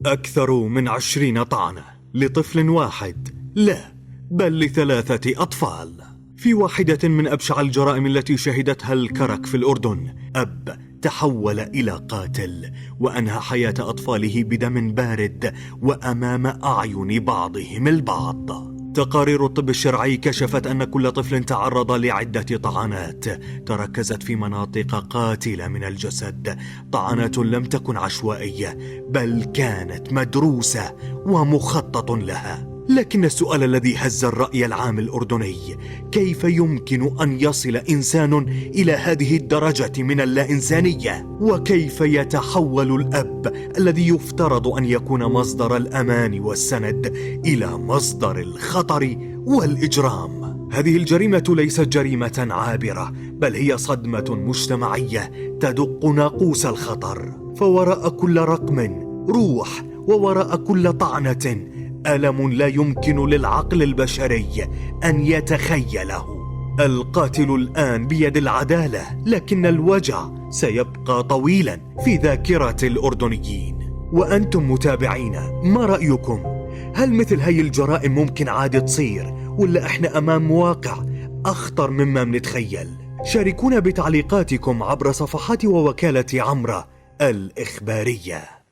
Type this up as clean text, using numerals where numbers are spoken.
أكثر من 20 طعنة لطفل واحد، لا بل ل3 أطفال. في واحدة من أبشع الجرائم التي شهدتها الكرك في الأردن، أب تحول إلى قاتل وأنهى حياة أطفاله بدم بارد وأمام أعين بعضهم البعض. تقارير الطب الشرعي كشفت أن كل طفل تعرض لعدة طعنات تركزت في مناطق قاتلة من الجسد، طعنات لم تكن عشوائية بل كانت مدروسة ومخطط لها. لكن السؤال الذي هز الرأي العام الأردني: كيف يمكن أن يصل إنسان إلى هذه الدرجة من اللا إنسانية؟ وكيف يتحول الأب الذي يفترض أن يكون مصدر الأمان والسند إلى مصدر الخطر والإجرام؟ هذه الجريمة ليست جريمة عابرة، بل هي صدمة مجتمعية تدق ناقوس الخطر. فوراء كل رقم روح، ووراء كل طعنة ألم لا يمكن للعقل البشري أن يتخيله. القاتل الآن بيد العدالة، لكن الوجع سيبقى طويلا في ذاكرة الأردنيين. وأنتم متابعين، ما رأيكم؟ هل مثل هاي الجرائم ممكن عاد تصير، ولا إحنا أمام واقع أخطر مما منتخيل؟ شاركونا بتعليقاتكم عبر صفحات ووكالة عمرة الإخبارية.